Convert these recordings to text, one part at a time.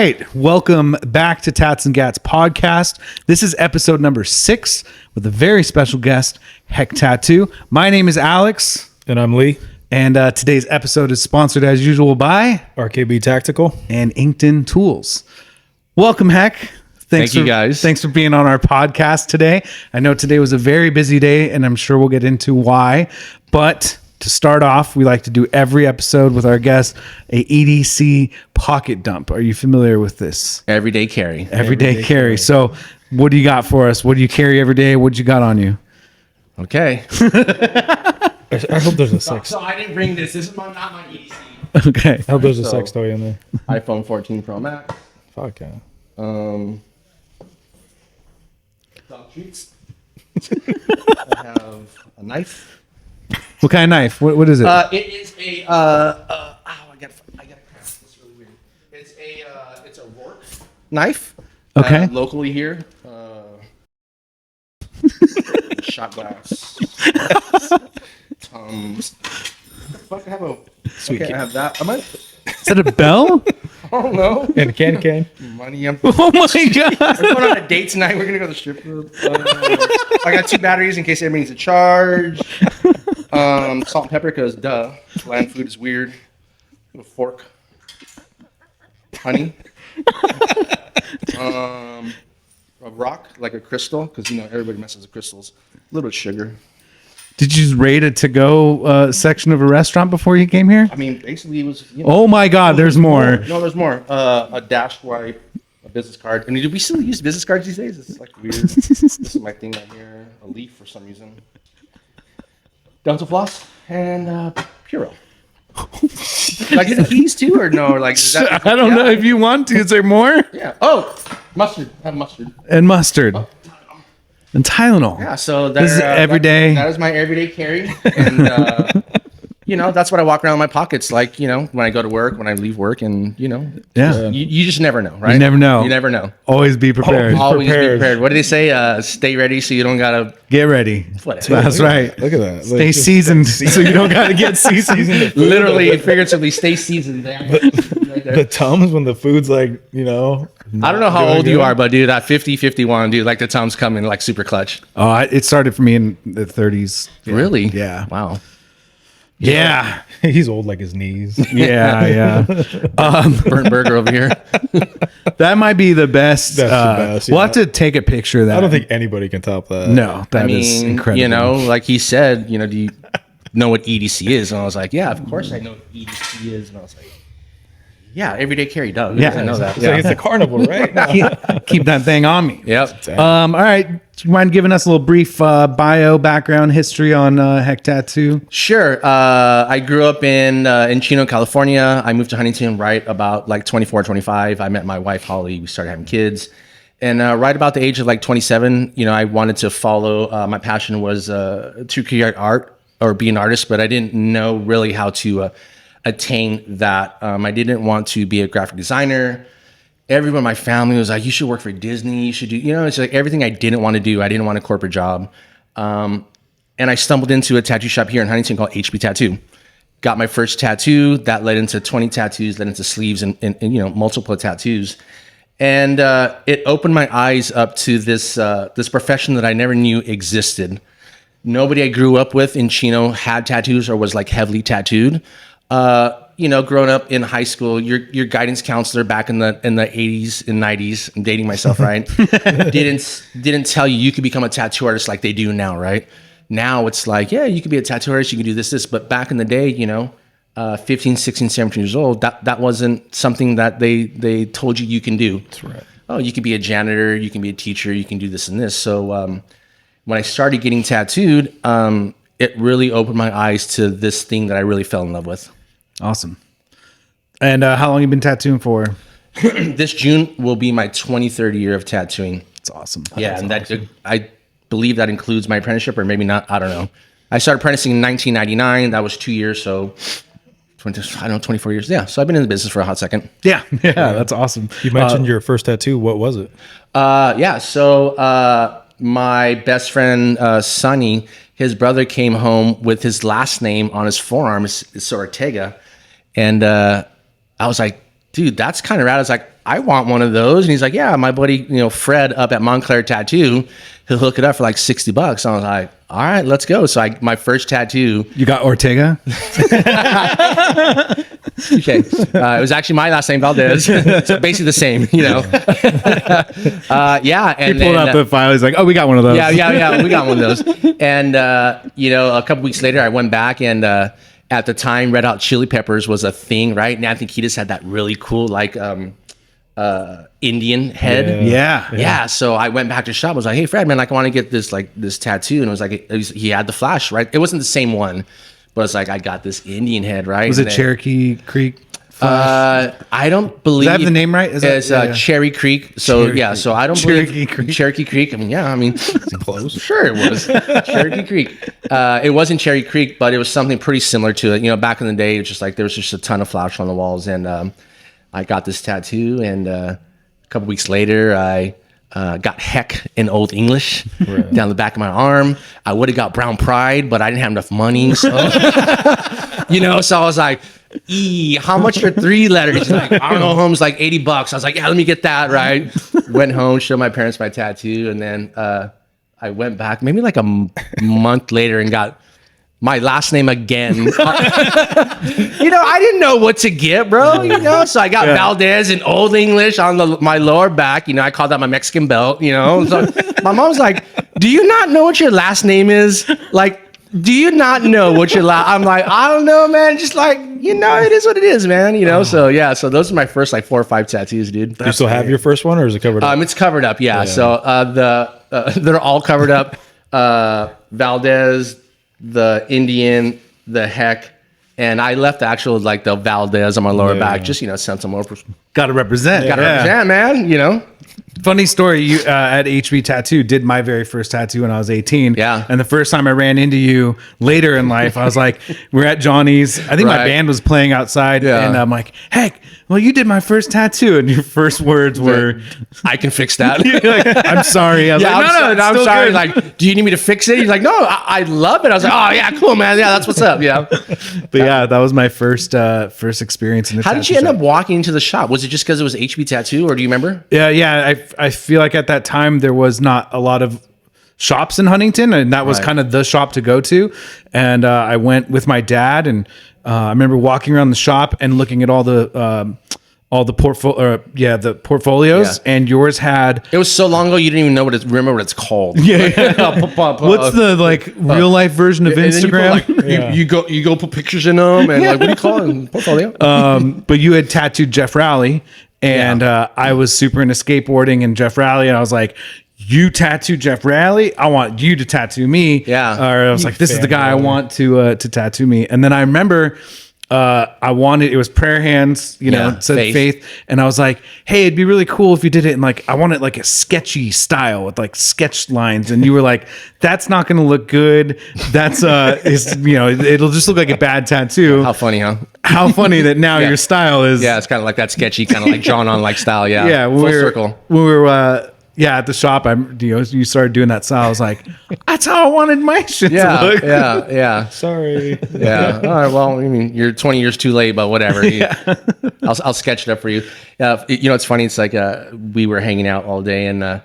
right. Welcome back to Tats and Gats podcast. This is episode number 6 with a very special guest, HEK Tattoo. My name is Alex. And I'm Lee. And today's episode is sponsored as usual by RKB Tactical and Inkton Tools. Welcome, HEK. Thank you, guys. Thanks for being on our podcast today. I know today was a very busy day, and I'm sure we'll get into why. But to start off, we like to do every episode with our guest a EDC pocket dump. Are you familiar with this? Everyday carry. Everyday carry. So what do you got for us? What do you carry every day? What you got on you? Okay. I hope there's a sex. So I didn't bring this. This is not my EDC. Okay. I hope there's a sex toy in there. iPhone 14 Pro Max. Fuck yeah. Dog treats. I have a knife. What kind of knife? What is it? It is a I gotta craft. It's really weird. It's a Rourke knife. Okay. Locally here. Shot glass. Fuck, I have a sweet. Okay, I have that. Is that a bell? I don't know. And a can. Money. Oh my God. We're going on a date tonight. We're gonna go to the strip club. I got 2 batteries in case everybody needs a charge. Salt and pepper because land food is weird. A fork. Honey. A rock like a crystal because everybody messes with crystals. A little bit of sugar. Did you rate a to-go section of a restaurant before you came here? I mean, basically it was. Oh my God, there's more. No, there's more. A dash wipe, a business card. I mean, do we still use business cards these days? This is like weird. This is my thing right here. A leaf for some reason. Dental floss and Puro. Like the keys too, or no? Like is that, I don't know if you want to. Is there more? Yeah. Oh, mustard. I have mustard. And mustard. And Tylenol. Yeah. So This is every day. That is my everyday carry, and that's what I walk around in my pockets. Like when I go to work, when I leave work, and Yeah. you just never know, right? You never know. You never know. Always be prepared. Always be prepared. prepared. What do they say? Stay ready so you don't gotta. Get ready. Whatever. That's right. Look at that. Stay seasoned so you don't got to get seasoned. Literally, figuratively, stay seasoned. Right there. The Tums when the food's like, I don't know how old you are, but dude, at 50, 51, dude, like the Tom's coming like super clutch. Oh, it started for me in the 30s. Yeah. Really? Yeah. Wow. Yeah. He's old like his knees. Yeah. Burnt burger over here. That might be the best. That's the best, We'll have to take a picture of that. I don't think anybody can top that. No, that is incredible. Like he said, do you know what EDC is? And I was like, yeah, of course I know what EDC is. And I was like, yeah, everyday carry, duh. Yeah. I know that. It's like it's a carnival, right? Keep that thing on me. Yep. All right. Do you mind giving us a little brief bio, background, history on HEK Tattoo? Sure. I grew up in Chino, California. I moved to Huntington right about like 24, 25. I met my wife, Holly. We started having kids. And right about the age of like 27, I wanted to follow. My passion was to create art or be an artist, but I didn't know really how to attain that. I didn't want to be a graphic designer. Everyone in my family was like, you should work for Disney. You should do, it's like everything I didn't want to do. I didn't want a corporate job. And I stumbled into a tattoo shop here in Huntington called HEK Tattoo. Got my first tattoo. That led into 20 tattoos, led into sleeves and multiple tattoos. And it opened my eyes up to this profession that I never knew existed. Nobody I grew up with in Chino had tattoos or was like heavily tattooed. Growing up in high school, your guidance counselor back in the 80s and 90s, I'm dating myself, right? didn't tell you could become a tattoo artist like they do now, right? Now it's like, yeah, you could be a tattoo artist, you can do this. But back in the day, 15, 16, 17 years old, that wasn't something that they told you can do. That's right. Oh, you could be a janitor, you can be a teacher, you can do this and this. So when I started getting tattooed, it really opened my eyes to this thing that I really fell in love with. Awesome. And how long you been tattooing for? This June will be my 23rd year of tattooing. It's awesome. Yeah, and I believe that includes my apprenticeship, or maybe not. I don't know. I started apprenticing in 1999. That was 2 years, so 24 years. Yeah, so I've been in the business for a hot second. Yeah, that's awesome. You mentioned your first tattoo. What was it? So my best friend, Sonny, his brother came home with his last name on his forearm, it's Ortega. And I was like, dude, that's kind of rad. I was like, I want one of those. And he's like, yeah, my buddy, Fred up at Montclair Tattoo, he'll hook it up for like $60. I was like, all right, let's go. So my first tattoo. You got Ortega? Okay. It was actually my last name, Valdez. So basically the same, yeah. And He pulled out the file. He's like, oh, we got one of those. Yeah. We got one of those. And, a couple weeks later, I went back and at the time, Red Hot Chili Peppers was a thing, right? And Anthony Kiedis had that really cool, like, Indian head. Yeah. So I went back to the shop. I was like, hey, Fred, man, like, I want to get this tattoo. And it was like, he had the flash, right? It wasn't the same one, but it's like, I got this Indian head, right? Was it Cherokee Creek? I don't believe. Does that have the name right? It's Cherry Creek. So Cherokee. so I don't Cherokee believe Creek. Cherokee Creek. I mean, close. Sure, it was Cherokee Creek. It wasn't Cherry Creek, but it was something pretty similar to it. Back in the day, it was just like there was just a ton of flash on the walls, and I got this tattoo, and a couple weeks later, I got HEK in Old English down the back of my arm. I would have got Brown Pride, but I didn't have enough money, so so I was like, how much for 3 letters? He's like, I don't know, Holmes, like $80. I was like, yeah, let me get that, right? Went home, showed my parents my tattoo, and then I went back maybe like a month later and got my last name again. I didn't know what to get, bro. So I got Valdez in Old English on my lower back. I called that my Mexican belt. So my mom's like, "Do you not know what your last name is? Like, do you not know what your last?" I'm like, "I don't know, man. Just like it is what it is, man. So yeah. So those are my first like 4 or 5 tattoos, dude. Do you still have your first one, or is it covered up? It's covered up. Yeah. So they're all covered up. Valdez, the Indian, the HEK, and I left the actual like the Valdez on my lower back. Just sent some more. Got to represent. Gotta represent, man. Funny story. You at HB Tattoo did my very first tattoo when I was 18. Yeah. And the first time I ran into you later in life, I was like, we're at Johnny's. I think my Right. band was playing outside, Yeah. and I'm like, heck, well, you did my first tattoo, and your first words were, I can fix that. you're like, I'm sorry. I was Yeah, like, no, it's I'm still sorry. good. Like, do you need me to fix it? He's like, no, I love it. I was like, oh yeah, cool, man. Yeah, that's what's up. Yeah. But yeah, that was my first experience in the How tattoo did you end shop. up walking into the shop? Was it just because it was HB Tattoo, or do you remember? Yeah. I feel like at that time there was not a lot of shops in Huntington, and that was Right. kind of the shop to go to. And I went with my dad, and I remember walking around the shop and looking at all the portfolios, Yeah. and yours had. It was so long ago you didn't even remember what it's called. What's the like real life version of And then Instagram? You, put, like, you go put pictures in them, and like, what do you call it? Portfolio. But you had tattooed Jeff Rowley, and I was super into skateboarding and Jeff Rowley, and I was like, you tattoo Jeff Rowley, I want you to tattoo me. Yeah. Or I was like, this is the guy I want to tattoo me. And then I remember it was prayer hands, Yeah, it said faith. faith. And I was like, hey, it'd be really cool if you did it in like, I want it like a sketchy style with like sketch lines. And you were like, that's not going to look good. That's it'll just look like a bad tattoo. How funny, huh? How funny that now your style is. Yeah, it's kind of like that sketchy, kind of like drawn on like style. Yeah. Yeah. Full circle. When we were, at the shop, you started doing that style. I was like, that's how I wanted my shit to look. Yeah. Sorry. Yeah. All right. Well, I mean, you're 20 years too late, but whatever. I'll sketch it up for you. It's funny. It's like we were hanging out all day, and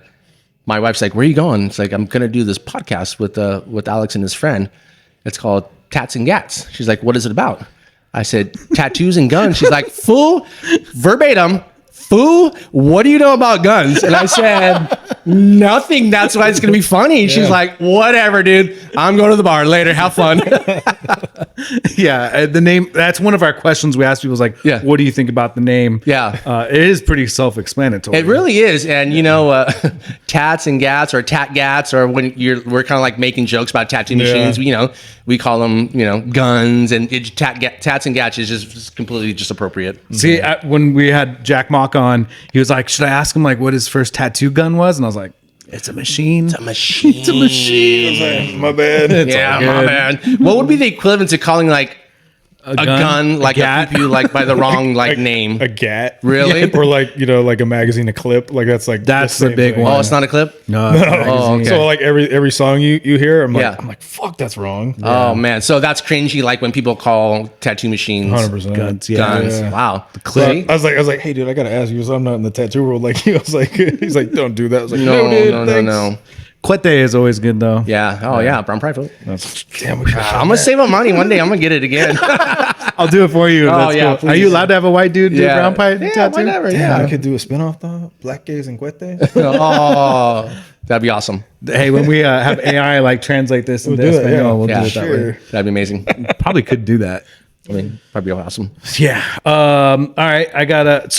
my wife's like, "Where are you going?" It's like, "I'm gonna do this podcast with Alex and his friend. It's called Tats and Gats." She's like, "What is it about?" I said, "Tattoos and guns." She's like, "Fool, verbatim." Fool, what do you know about guns? And I said, nothing. That's why it's going to be funny. She's like, whatever, dude. I'm going to the bar later. Have fun. The name, that's one of our questions we ask people is like, what do you think about the name? Yeah. It is pretty self-explanatory. It really is. And, tats and gats or tat gats, or when we're kind of like making jokes about tattoo machines, we call them, guns, and tats and gats is just completely just appropriate. See, when we had Jack Mock on, he was like, should I ask him like what his first tattoo gun was? And I was like, it's a machine. It's a machine. It's a machine. My bad. Yeah, my bad. What would be the equivalent to calling like a gun, like a pew, like by the wrong like name. A gat. Really? Or like, like a magazine, a clip. Like that's the big one. Oh, it's not a clip? No. Oh, okay. So like every song you hear, I'm like, fuck, that's wrong. Oh man. So that's cringy, like when people call tattoo machines 100%. Guns. Yeah. guns. Yeah. Wow. The clip. I was like, hey dude, I gotta ask you, so I'm not in the tattoo world like you. I was like, he's like, don't do that. I was like, No, dude, no, thanks. no. Quete is always good though. Yeah. Oh yeah. Brown Private. Damn, we should I'm gonna save up money one day. I'm gonna get it again. I'll do it for you. Oh, That's yeah, cool. Are you please. allowed to have a white dude do brown pie tattoo? Whatever. Yeah, I Yeah. could do a spinoff though. Black gays and Quete. Oh, that'd be awesome. Hey, when we have AI like translate this into do it, Espanol, yeah. we'll Yeah, do it that sure. way. That'd be amazing. Probably could do that. I mean, that'd be awesome. Yeah. All right.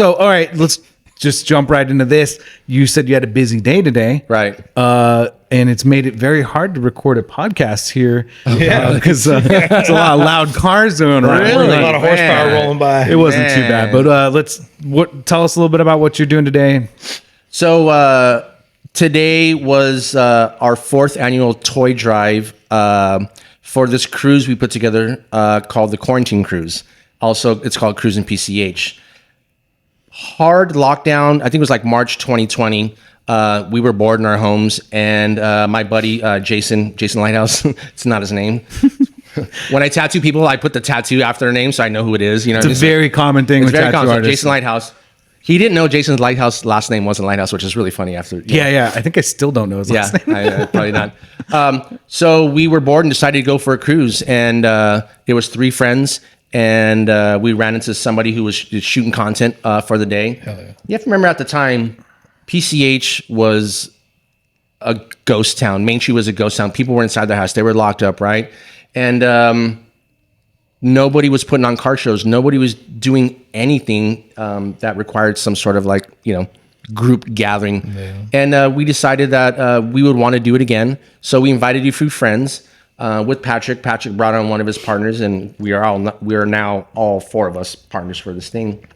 All right. Let's just jump right into this. You said you had a busy day today. Right. And it's made it very hard to record a podcast here. Yeah. Because there's a lot of loud cars going around. Really? A lot of horsepower Man. rolling by. It wasn't too bad. But tell us a little bit about what you're doing today. So today was our 4th annual toy drive for this cruise we put together called the Quarantine Cruise. Also, it's called Cruise and PCH. Hard lockdown. I think it was like March 2020. We were bored in our homes, and my buddy Jason Lighthouse. It's not his name. When I tattoo people, I put the tattoo after their name, so I know who it is. You know, It's a very common thing it's with very tattoo common. artists. Jason Lighthouse. He didn't know Jason's Lighthouse last name wasn't Lighthouse, which is really funny. After Yeah. I think I still don't know his last name. probably not. So we were bored and decided to go for a cruise, and it was 3 friends, and we ran into somebody who was shooting content for the day. Hell yeah. You have to remember at the time, PCH was a ghost town. Main Street was a ghost town. People were inside their house. They were locked up, right? And nobody was putting on car shows. Nobody was doing anything that required some sort of like, group gathering. Yeah. And we decided that we would want to do it again. So we invited a few friends with Patrick. Patrick brought on one of his partners, and we are now all 4 of us partners for this thing.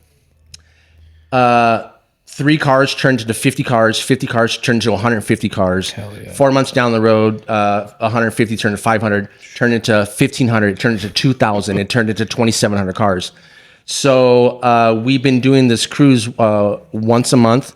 3 cars turned into 50 cars, 50 cars turned into 150 cars. Hell yeah. 4 months down the road, 150 turned to 500, turned into 1,500, turned into 2,000, it turned into 2,700 cars. So we've been doing this cruise once a month,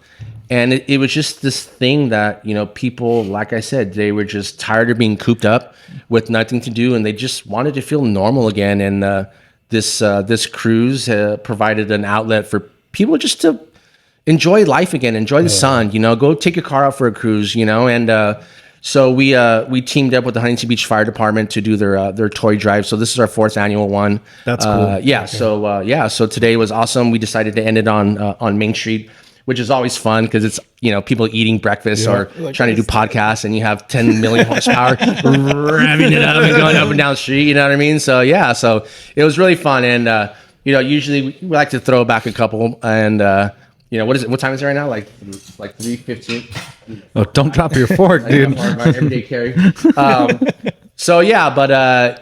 and it was just this thing that, people, like I said, they were just tired of being cooped up with nothing to do, and they just wanted to feel normal again. And this cruise provided an outlet for people just to enjoy life again, enjoy the sun, go take your car out for a cruise, and so we teamed up with the Huntington Beach Fire Department to do their toy drive. So this is our 4th annual one. That's cool. Yeah. Okay. So today was awesome. We decided to end it on Main Street, which is always fun because it's, people eating breakfast or trying to do podcasts, and you have 10 million horsepower revving it up and going up and down the street. You know what I mean? So yeah, so it was really fun. And, usually we like to throw back a couple, and, what is it? What time is it right now? Like 3:15. Oh, don't drop your fork, dude. My everyday carry. So yeah, but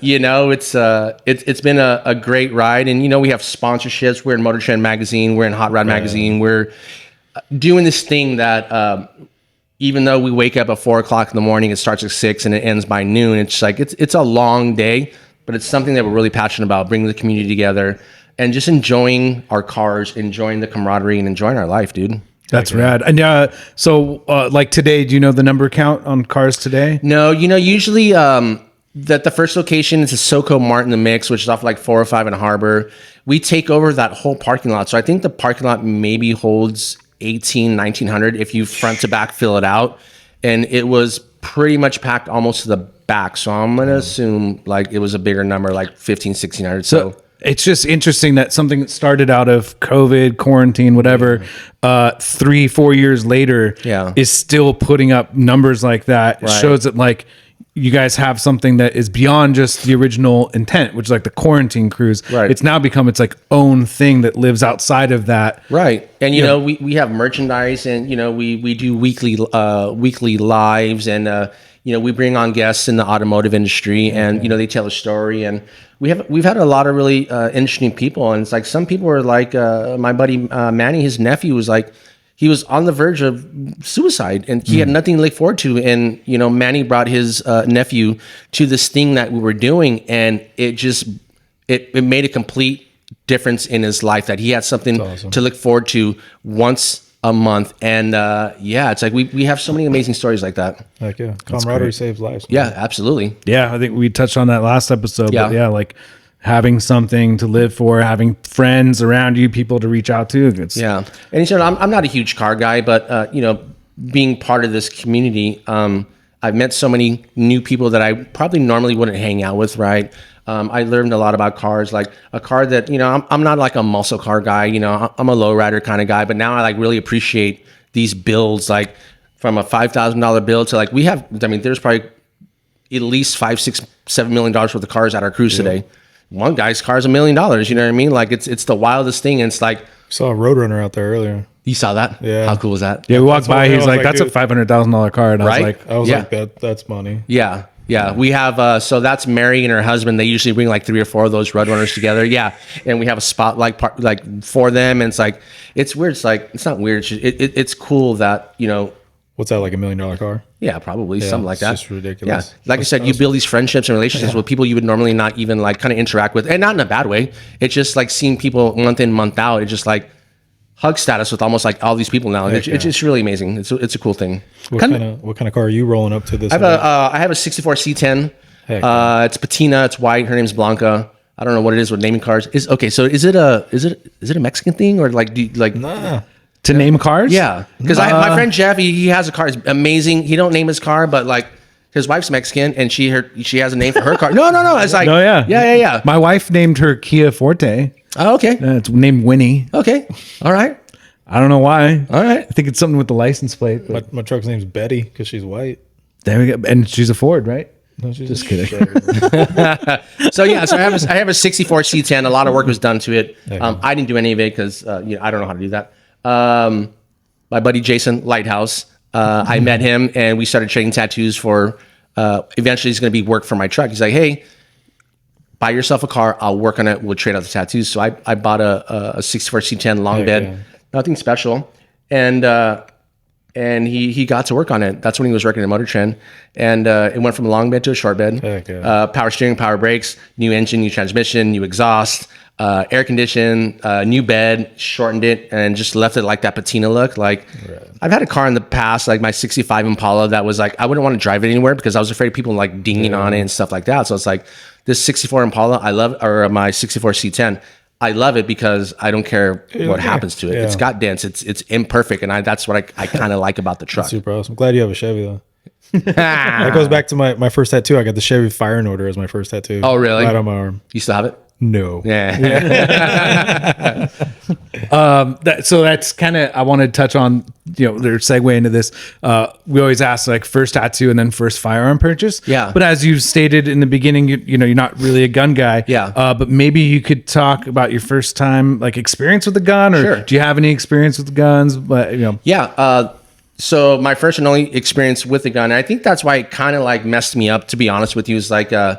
it's been a great ride, and we have sponsorships. We're in Motor Trend magazine. We're in Hot Rod magazine. We're doing this thing that even though we wake up at 4:00 in the morning, it starts at 6 and it ends by noon. It's like it's a long day, but it's something that we're really passionate about, bringing the community together. And just enjoying our cars, enjoying the camaraderie, and enjoying our life, dude. That's rad. And like today, do you know the number count on cars today? No, usually that the first location is a SoCo Mart in the Mix, which is off like 405 in Harbor. We take over that whole parking lot. So I think the parking lot maybe holds 1,900 if you front to back fill it out. And it was pretty much packed almost to the back. So I'm going to assume like it was a bigger number, like 1,500-1,600. So it's just interesting that something that started out of COVID, quarantine, whatever, 3-4 years later is still putting up numbers like that. It shows that like you guys have something that is beyond just the original intent, which is like the quarantine cruise. Right. It's now become its like own thing that lives outside of that. Right. And we have merchandise, and we do weekly lives, and we bring on guests in the automotive industry, and they tell a story, and we've had a lot of really interesting people, and it's like some people are like my buddy Manny, his nephew was like, he was on the verge of suicide, and he had nothing to look forward to, and Manny brought his nephew to this thing that we were doing, and it it made a complete difference in his life, that he had something to look forward to once a month. And it's like we have so many amazing stories like that. Like, yeah, camaraderie saves lives. Yeah, absolutely. Yeah, I think we touched on that last episode. Yeah. But yeah, like having something to live for, having friends around you, people to reach out to. Yeah. And he said, I'm not a huge car guy, but, being part of this community, I've met so many new people that I probably normally wouldn't hang out with, right? I learned a lot about cars, like a car that, I'm not like a muscle car guy, I'm a lowrider kind of guy, but now I like really appreciate these builds, like from a $5,000 build to like, there's probably at least $5, $6, $7 million worth of cars at our cruise today. One guy's car is $1 million. You know what I mean? Like it's the wildest thing. And it's like, Saw a Roadrunner out there earlier. you saw that? Yeah. How cool was that? Yeah, we walked by. what I He's was like, like, "That's a dude. $500,000 car," and Right? I was Yeah. like, that's money. Yeah. Yeah. We have, so that's Mary and her husband. They usually bring like 3 or 4 of those Roadrunners together. Yeah. And we have a spotlight like for them. And it's like, it's weird. It's like, it's not weird. It's cool that, What's that, like $1 million car? yeah, probably something like it's that. just ridiculous. Yeah. Like I said, you build these friendships and relationships with people you would normally not even like kind of interact with, and not in a bad way. It's just like seeing people month in, month out. It's just like hug status with almost like all these people now. And it's just really amazing. It's a cool thing. What kind of car are you rolling up to this? I have a 64 C10. Heck. It's patina. It's white. Her name's Blanca. I don't know what it is with naming cars. So is it a Mexican thing, or like do you, like Nah. to name cars. yeah? Because my friend Jeff, he has a car. It's amazing. He don't name his car, but like his wife's Mexican and she has a name for her car. No. It's like yeah. My wife named her Kia Forte. Oh, okay. It's named Winnie. Okay. All right. I don't know why. All right. I think it's something with the license plate. But My truck's name's Betty because she's white. there we go. And she's a Ford, right? No, she's Just kidding. So I have a 64 C10. A lot of work was done to it. I didn't do any of it because I don't know how to do that. My buddy Jason Lighthouse, I met him and we started trading tattoos for. Eventually, it's going to be work for my truck. He's like, hey, buy yourself a car. I'll work on it. We'll trade out the tattoos. So I bought a 64 C10 long bed, yeah. nothing special, and he got to work on it. That's when he was working at Motor Trend, and it went from a long bed to a short bed. Heck yeah. Power steering, power brakes, new engine, new transmission, new exhaust, air condition, new bed, shortened it, and just left it like that patina look. Like I've had a car in the past, like my 65 Impala, that was like I wouldn't want to drive it anywhere because I was afraid of people like dinging on it and stuff like that. So it's like this 64 Impala, I love, or my 64 C10. I love it because I don't care what happens to it. Yeah. It's got dents. It's imperfect, and that's what I kind of like about the truck. Super awesome. Glad you have a Chevy though. That goes back to my first tattoo. I got the Chevy Fire and Order as my first tattoo. Oh, really? Right on my arm. You still have it? No. Yeah. So that's kind of, I want to touch on, their segue into this. We always ask like first tattoo and then first firearm purchase. Yeah. But as you stated in the beginning, you're not really a gun guy. Yeah. But maybe you could talk about your first time, like experience with the gun, or Sure. do you have any experience with the guns? But Yeah. So my first and only experience with the gun, and I think that's why it kind of like messed me up, to be honest with you, is like, in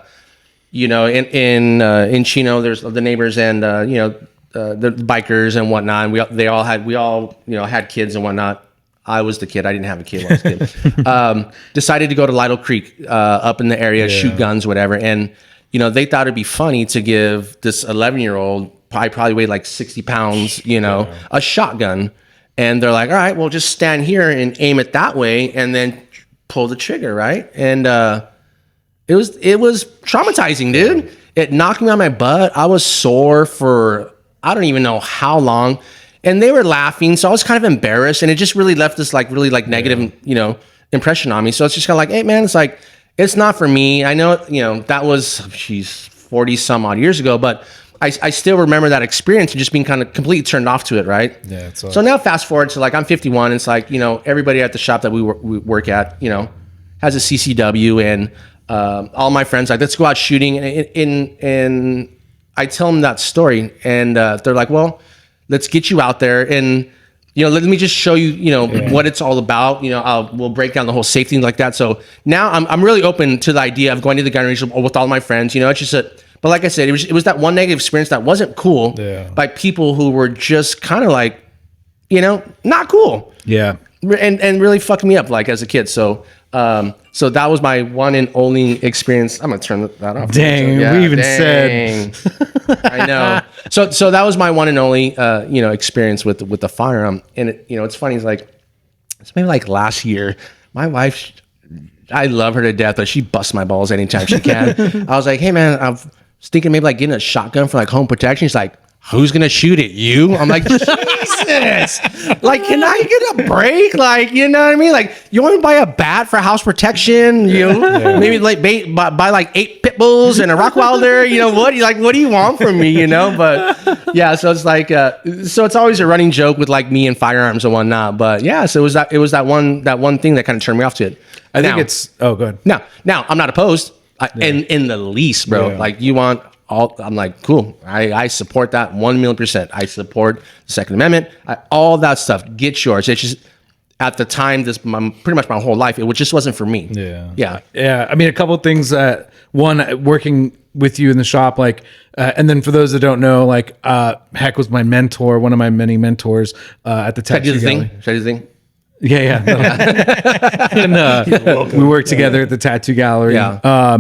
Chino, there's the neighbors and, the bikers and whatnot. And we all had kids and whatnot. I was the kid. I didn't have a kid when I was a kid. Decided to go to Lytle Creek, up in the area, shoot guns, whatever. And, they thought it'd be funny to give this 11-year-old, probably weighed like 60 pounds, a shotgun. And they're like, all right, well, just stand here and aim it that way and then pull the trigger, right? And it was traumatizing, dude. It knocked me on my butt. I was sore for I don't even know how long. And they were laughing, so I was kind of embarrassed. And it just really left this like really like negative, impression on me. So it's just kind of like, hey man, it's like, it's not for me. I know, that was 40 some odd years ago, but I still remember that experience and just being kind of completely turned off to it, right? Yeah. So now fast forward to like I'm 51. It's like everybody at the shop that we work at has a CCW, and all my friends like, let's go out shooting. And I tell them that story, and they're like, well, let's get you out there and let me just show you what it's all about. We'll break down the whole safety like that. So now I'm really open to the idea of going to the gun range with all my friends. It's just but like I said, it was that one negative experience that wasn't cool by people who were just kind of like, not cool. Yeah. And really fucked me up like as a kid. So So that was my one and only experience. I'm gonna turn that off. Dang, we even said. I know. So that was my one and only, experience with the firearm. And it's funny. It's maybe like last year. My wife, I love her to death, but she busts my balls anytime she can. I was like, hey man, I was thinking maybe like getting a shotgun for like home protection. She's like, who's gonna shoot it? You? I'm like, Jesus! Like, can I get a break? Like, you know what I mean? Like, you want to buy a bat for house protection? Maybe like buy like 8 pit bulls and a Rockwilder. What do you want from me? But yeah, so it's like, so it's always a running joke with like me and firearms and whatnot. But yeah, so it was that one thing that kind of turned me off to it. I think it's good. Now I'm not opposed, in the least, bro. Yeah. Like you want. I'm like, cool. I support that 1,000,000%. I support the Second Amendment. All that stuff. Get yours. It's just at the time, pretty much my whole life, it just wasn't for me. Yeah. I mean, a couple of things. One, working with you in the shop, and then for those that don't know, HEK was my mentor, one of my many mentors at the tattoo gallery. Should I do the thing? Yeah. And we worked together at the tattoo gallery. Yeah.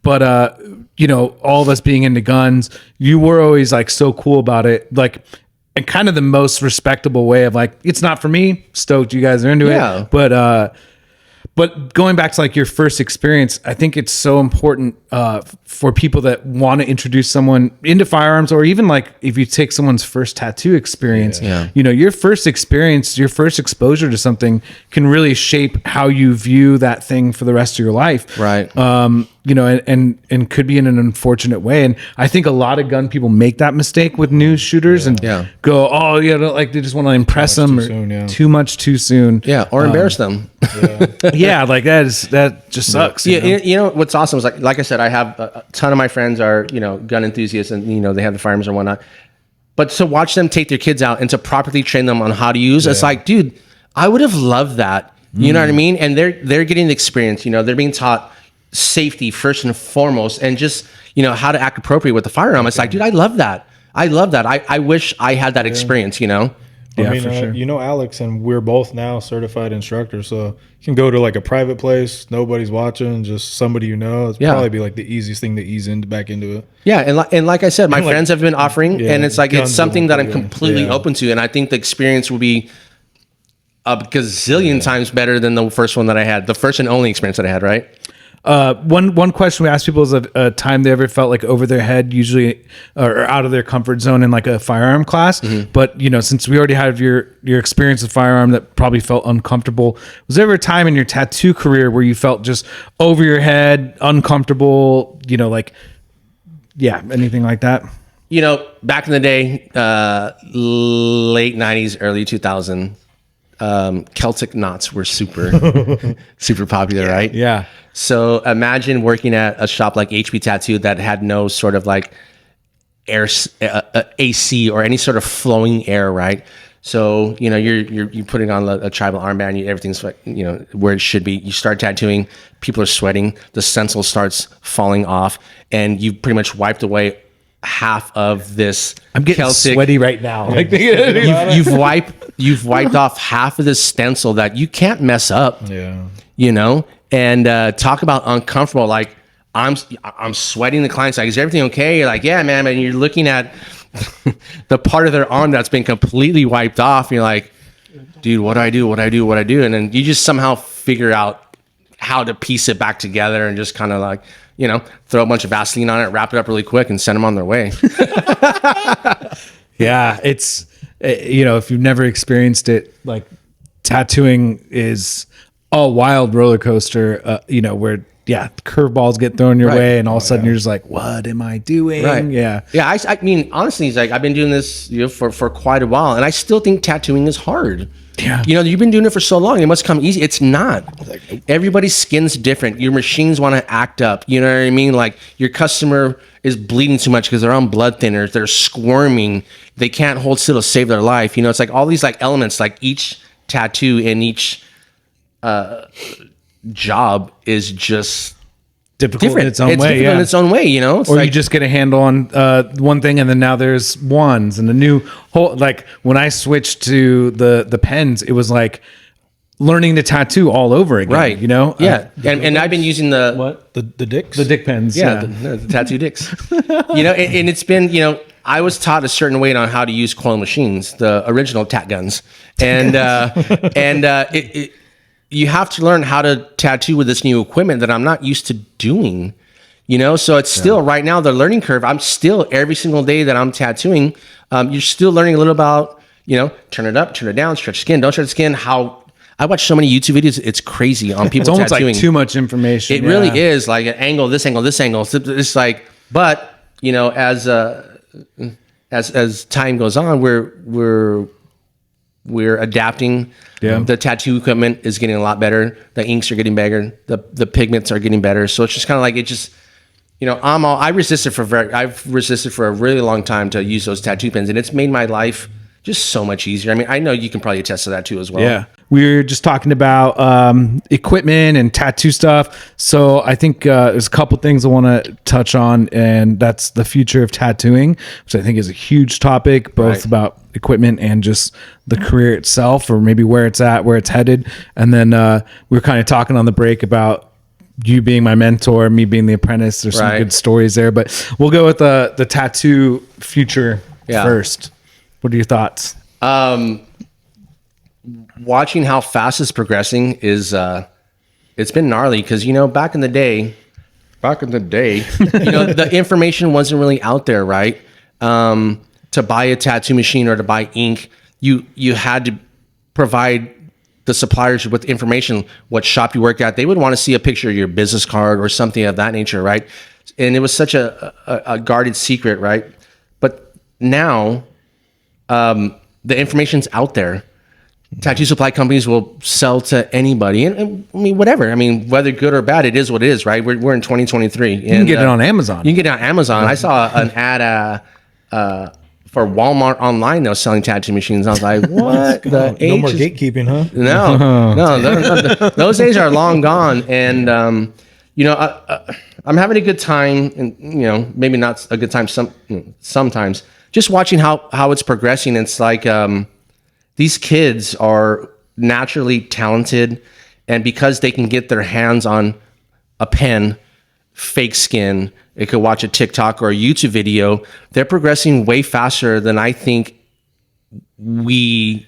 But all of us being into guns, you were always like so cool about it, like in kind of the most respectable way of like, it's not for me. Stoked you guys are into it. But going back to like your first experience, I think it's so important for people that want to introduce someone into firearms, or even like if you take someone's first tattoo experience, your first experience, your first exposure to something can really shape how you view that thing for the rest of your life. Right. And could be in an unfortunate way. And I think a lot of gun people make that mistake with new shooters and go, like they just want to impress them too much too soon. Yeah. Or embarrass them. Like that just sucks. Yeah. What's awesome is like I said, I have a ton of my friends are, gun enthusiasts and, they have the firearms and whatnot. But to watch them take their kids out and to properly train them on how to use, it's like, dude, I would have loved that. You know what I mean? And they're getting the experience, they're being taught safety first and foremost, and just, how to act appropriate with the firearm. It's like, dude, I love that. I wish I had that experience, I mean, Alex, and we're both now certified instructors, so you can go to like a private place, nobody's watching, just somebody It's probably be like the easiest thing to ease back into it. Yeah, and like I said, my friends have been offering, and it's like it's something that I'm completely open to, and I think the experience will be a gazillion times better than the first one that I had, the first and only experience that I had, right? One question we ask people is a time they ever felt like over their head, usually, or out of their comfort zone in like a firearm class. Mm-hmm. But since we already had your experience with firearm that probably felt uncomfortable, was there ever a time in your tattoo career where you felt just over your head, uncomfortable? Anything like that? Back in the day, late '90s, early 2000s. Celtic knots were super popular, right? Yeah. So imagine working at a shop like HP Tattoo that had no sort of like air, AC or any sort of flowing air, right? So you're putting on a tribal armband, everything's like where it should be. You start tattooing, people are sweating, the stencil starts falling off, and you pretty much wiped away half of this. I'm getting Celtic, sweaty right now. you've wiped off half of this stencil that you can't mess up. Yeah. And talk about uncomfortable. Like I'm sweating. The client's like, "Is everything okay?" You're like, "Yeah, man." And you're looking at the part of their arm that's been completely wiped off. You're like, "Dude, what do I do? And then you just somehow figure out how to piece it back together and just kind of like, throw a bunch of Vaseline on it, wrap it up really quick, and send them on their way. Yeah, it's if you've never experienced it, like tattooing is a wild roller coaster. Where curveballs get thrown your way, and all of a sudden you're just like, what am I doing? Right. Yeah. I mean, honestly, it's like I've been doing this for quite a while, and I still think tattooing is hard. Yeah. You've been doing it for so long. It must come easy. It's not. Everybody's skin's different. Your machines want to act up. You know what I mean? Like your customer is bleeding too much because they're on blood thinners. They're squirming. They can't hold still to save their life. It's like all these like elements, like each tattoo and each job is just difficult in its own way. Difficult in its own way, It's or you just get a handle on one thing, and then now there's ones and a new whole. Like when I switched to the pens, it was like learning to tattoo all over again, right? You know, yeah. And I've been using the dicks, the dick pens, the tattoo dicks. You know, and it's been, you know, I was taught a certain way on how to use coil machines, the original tat guns, and you have to learn how to tattoo with this new equipment that I'm not used to doing. You know, so it's still right now the learning curve. I'm still every single day that I'm tattooing, you're still learning a little about, you know, turn it up, turn it down, stretch skin, don't stretch skin. How I watch so many YouTube videos, it's crazy on people. It's almost tattooing. like too much information. It really is, like an angle, this angle, this angle. It's like, but you know, as time goes on, we're adapting. Yeah. The tattoo equipment is getting a lot better. The inks are getting better. The pigments are getting better. So it's just kind of like, it just, you know, I've resisted for a really long time to use those tattoo pens, and it's made my life just so much easier. I mean, I know you can probably attest to that too as well. Yeah. We were just talking about equipment and tattoo stuff. So I think there's a couple things I want to touch on, and that's the future of tattooing, which I think is a huge topic, both about equipment and just the career itself, or maybe where it's at, where it's headed. And then we were kind of talking on the break about you being my mentor, me being the apprentice. There's some good stories there, but we'll go with the tattoo future first. What are your thoughts? Watching how fast it's progressing is it's been gnarly, because, you know, back in the day, you know, the information wasn't really out there, right? To buy a tattoo machine or to buy ink, you had to provide the suppliers with information, what shop you work at. They would want to see a picture of your business card or something of that nature, right? And it was such a guarded secret, right? But now the information's out there. Tattoo supply companies will sell to anybody, and I mean, whatever. I mean, whether good or bad, it is what it is, right? We're in 2023. You can get it on Amazon. You can get it on Amazon. I saw an ad for Walmart online. They were selling tattoo machines. I was like, what? No more gatekeeping, huh? No, those days are long gone. And you know, I'm having a good time, and you know, maybe not a good time sometimes. Just watching how it's progressing. It's like these kids are naturally talented, and because they can get their hands on a pen, fake skin, they could watch a TikTok or a YouTube video, they're progressing way faster than I think we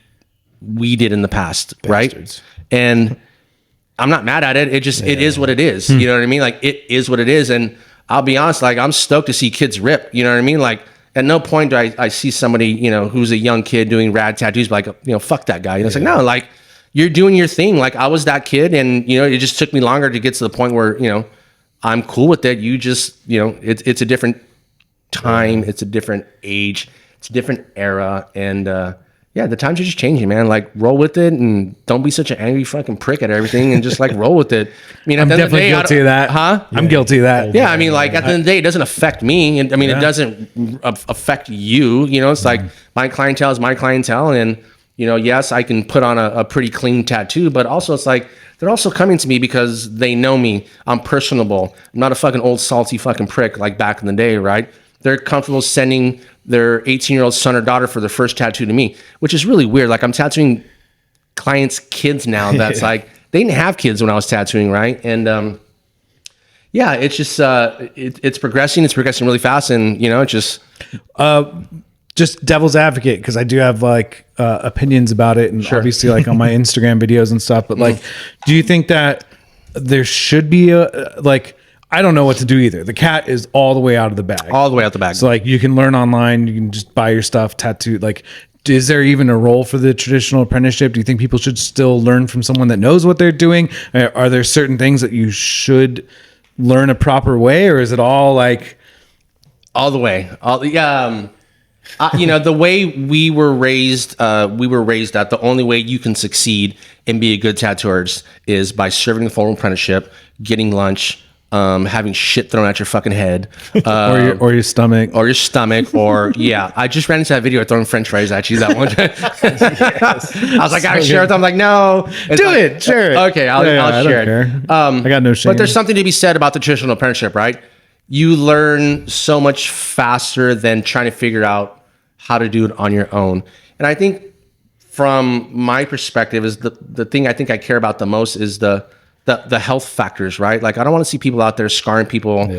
did in the past. Bastards. Right? And I'm not mad at it. It just, it is what it is. You know what I mean? Like, it is what it is. And I'll be honest, like, I'm stoked to see kids rip, you know what I mean? Like, at no point do I see somebody, you know, who's a young kid doing rad tattoos, but like, you know, fuck that guy. You know, it's like, no, like, you're doing your thing. Like, I was that kid, and, you know, it just took me longer to get to the point where, you know, I'm cool with it. You just, you know, it's a different time. It's a different age. It's a different era. And, yeah, the times are just changing, man. Like, roll with it, and don't be such an angry fucking prick at everything, and just like roll with it. I mean, I'm definitely guilty of that. Huh? I'm guilty of that. Yeah, I mean, like, at the end of the day, it doesn't affect me. And I mean, it doesn't affect you. You know, it's like, my clientele is my clientele, and, you know, yes, I can put on a pretty clean tattoo, but also it's like, they're also coming to me because they know me. I'm personable. I'm not a fucking old salty fucking prick like back in the day, right? They're comfortable sending their 18-year-old son or daughter for their first tattoo to me, which is really weird. Like, I'm tattooing clients' kids now. That's like, they didn't have kids when I was tattooing, right? And yeah, it's just it's progressing. It's progressing really fast, and you know, it's just devil's advocate, because I do have like opinions about it, and obviously like on my Instagram videos and stuff. But like, do you think that there should be a like? I don't know what to do either. The cat is all the way out of the bag. All the way out the bag. So like, you can learn online. You can just buy your stuff tattooed. Like, is there even a role for the traditional apprenticeship? Do you think people should still learn from someone that knows what they're doing? Are there certain things that you should learn a proper way, or is it all like all the way? You know, the way we were raised that the only way you can succeed and be a good tattooer is by serving the formal apprenticeship, getting lunch, having shit thrown at your fucking head, or your stomach, or yeah. I just ran into that video of throwing French fries at you that one time. I was like, I share it. I'm like, no, do it, share it. Okay, I'll share it. I got no shame. But there's something to be said about the traditional apprenticeship, right? You learn so much faster than trying to figure out how to do it on your own. And I think from my perspective is the thing I think I care about the most is the health factors, right? Like I don't want to see people out there scarring people,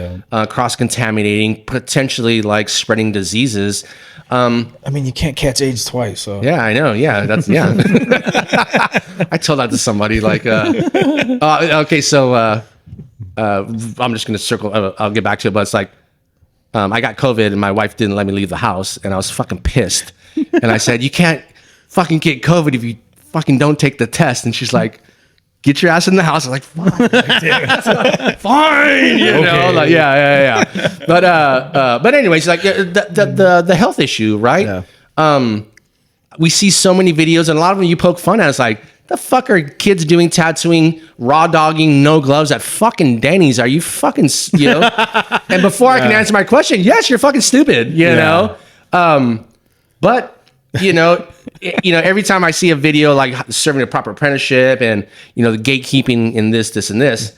cross-contaminating, potentially like spreading diseases. I mean, you can't catch AIDS twice. So yeah, I know. Yeah, that's I told that to somebody like, okay, so I'm just gonna circle. I'll get back to it, but it's like I got COVID and my wife didn't let me leave the house, and I was fucking pissed. And I said, "You can't fucking get COVID if you fucking don't take the test." And she's like, "Get your ass in the house." I'm like, "Fine, fine," you know, like yeah. But anyways, like the health issue, right? Yeah. We see so many videos, and a lot of them you poke fun at. It's like, the fuck are kids doing tattooing, raw dogging, no gloves at fucking Denny's? Are you fucking, you know? And before I can answer my question, yes, you're fucking stupid, you know? But you know, every time I see a video like serving a proper apprenticeship and, you know, the gatekeeping in this, and this,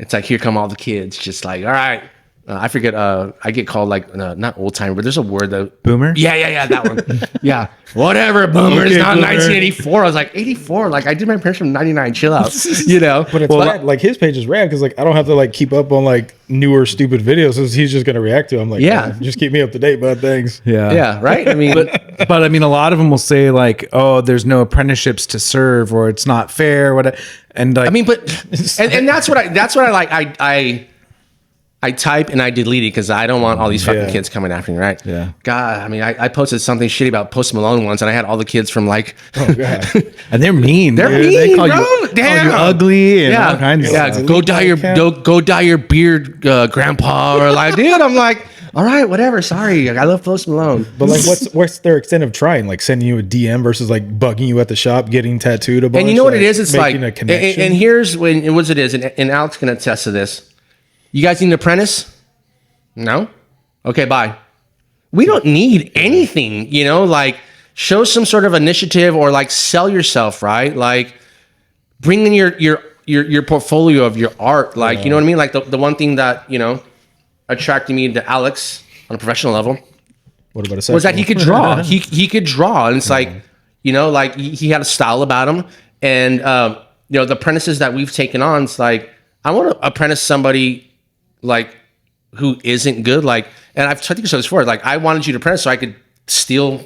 it's like, here come all the kids just like, all right. I forget. I get called like not old timer, but there's a word that boomer. Yeah, that one. Yeah, whatever. Boomer. It's not 1984. I was like 84. Like I did my apprenticeship in '99. Chill out. You know. But it's rad. Like his page is rad because like I don't have to like keep up on like newer stupid videos. So he's just gonna react to them. Like just keep me up to date, bud. Thanks. Yeah. Right. I mean, but I mean, a lot of them will say like, oh, there's no apprenticeships to serve, or it's not fair. What? And like, I mean, but and that's what I like. I type and I delete it because I don't want all these fucking kids coming after me, right? Yeah. God, I mean, I posted something shitty about Post Malone once, and I had all the kids from like, oh god, and they're mean. They're mean, they call bro. You ugly and all kinds of stuff. Go dye your beard, grandpa, or like, dude. I'm like, all right, whatever. Sorry, I love Post Malone. But like, what's their extent of trying? Like sending you a DM versus like bugging you at the shop, getting tattooed a bunch. And you know what it is? It's like, a connection. And here's what it is, and Alex can attest to this. You guys need an apprentice? No? Okay, bye. We don't need anything, you know, like show some sort of initiative or like sell yourself, right? Like bring in your portfolio of your art. Like, you know what I mean? Like the one thing that, you know, attracted me to Alex on a professional level was that he could draw. he could draw. And it's like, you know, like he had a style about him. And, you know, the apprentices that we've taken on, it's like, I want to apprentice somebody like who isn't good, like, and I've told you this before, like I wanted you to apprentice so I could steal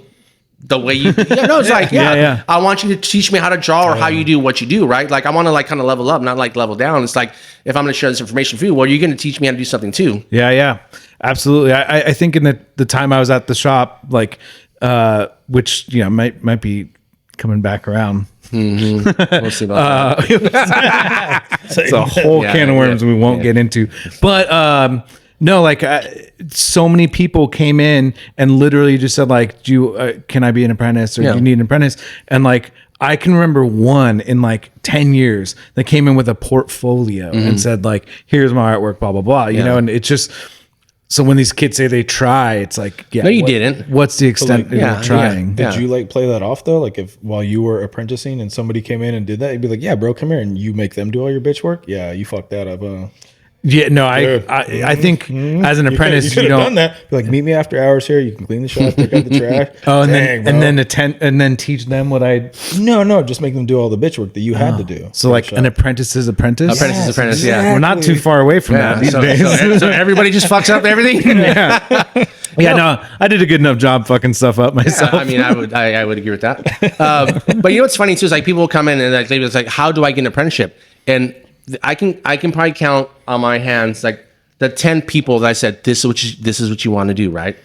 the way you it's like I want you to teach me how to draw or how you do what you do, right? Like I want to like kind of level up, not like level down. It's like, if I'm going to share this information for you, well, you're going to teach me how to do something too. Yeah, absolutely. I think in the time I was at the shop, like which, you know, might be coming back around. Mm-hmm. We'll see about that. It's a whole can of worms we won't get into. But no, like so many people came in and literally just said like, "Do you can I be an apprentice or do you need an apprentice?" And like I can remember one in like 10 years that came in with a portfolio and said like, "Here's my artwork, blah blah blah." You know, and it's just. So when these kids say they try, it's like, no, you didn't. What's the extent of trying? Did you like play that off though? Like if while you were apprenticing and somebody came in and did that, you'd be like, yeah, bro, come here, and you make them do all your bitch work. Yeah, you fucked that up. Yeah, no, I think as an apprentice, you don't done that. Be like, meet me after hours here. You can clean the shop, pick up the trash. and then teach them what I. No, just make them do all the bitch work that you had to do. So like an apprentice's apprentice. Apprentice. Yeah, we're not too far away from that these days. So everybody just fucks up everything. No, I did a good enough job fucking stuff up myself. Yeah, I mean, I would agree with that. But you know what's funny too is like people will come in and like they was like, how do I get an apprenticeship? And I can probably count on my hands like the 10 people that I said this is what you want to do, right?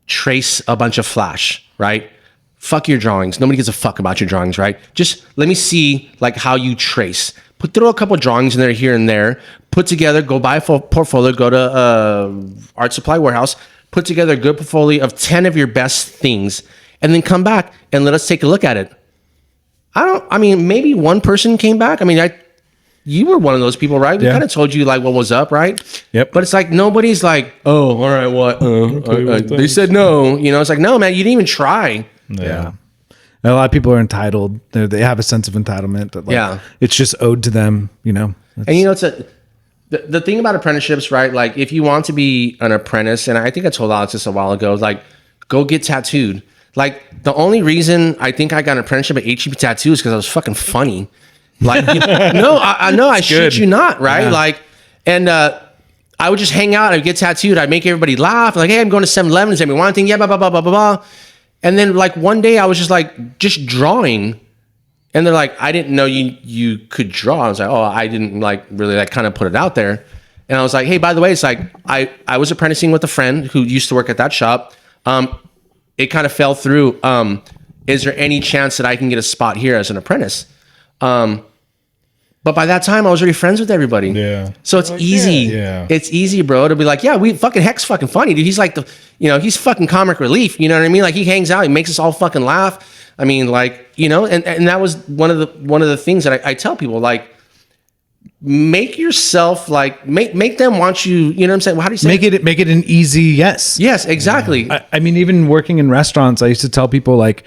Trace a bunch of flash, right? Fuck your drawings. Nobody gives a fuck about your drawings, right? Just let me see like how you trace. Throw a couple of drawings in there here and there. Put together. Go buy a portfolio. Go to Art Supply Warehouse. Put together a good portfolio of 10 of your best things, and then come back and let us take a look at it. I mean, maybe one person came back. I mean, you were one of those people, right? We kind of told you like what was up, right? Yep. But it's like nobody's like, oh, all right, what? They said no. You know, it's like, no, man, you didn't even try. Yeah. A lot of people are entitled. They have a sense of entitlement that like, it's just owed to them, you know. And you know, the thing about apprenticeships, right? Like if you want to be an apprentice, and I think I told Alex this a while ago, like go get tattooed. Like the only reason I think I got an apprenticeship at HEK Tattoo is because I was fucking funny. Like, I shit you not, right? Yeah. Like, and I would just hang out. I'd get tattooed. I'd make everybody laugh. Like, hey, I'm going to 7-Eleven. Does everyone want anything? Yeah, blah, blah, blah, blah, blah, blah. And then like one day I was just drawing. And they're like, I didn't know you could draw. I was like, oh, I didn't like really like kind of put it out there. And I was like, hey, by the way, it's like, I was apprenticing with a friend who used to work at that shop. It kind of fell through. Is there any chance that I can get a spot here as an apprentice? But by that time, I was already friends with everybody. Yeah. So it's easy. Yeah. It's easy, bro, to be like, yeah, Hek's fucking funny, dude. He's like he's fucking comic relief. You know what I mean? Like he hangs out, he makes us all fucking laugh. I mean, like, and that was one of the things that I tell people, like, make yourself like make them want you. You know what I'm saying? Well, how do you say make it an easy yes? Yes, exactly. Yeah. I mean, even working in restaurants, I used to tell people like,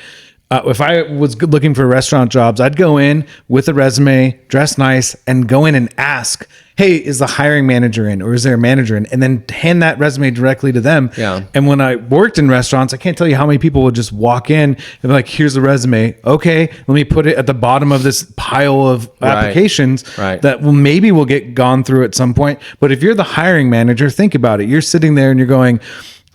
if I was looking for restaurant jobs, I'd go in with a resume, dress nice, and go in and ask, hey, is the hiring manager in, or is there a manager in? And then hand that resume directly to them. Yeah. And when I worked in restaurants, I can't tell you how many people would just walk in and be like, here's the resume. Okay, let me put it at the bottom of this pile of applications that maybe will get gone through at some point. But if you're the hiring manager, think about it. You're sitting there and you're going,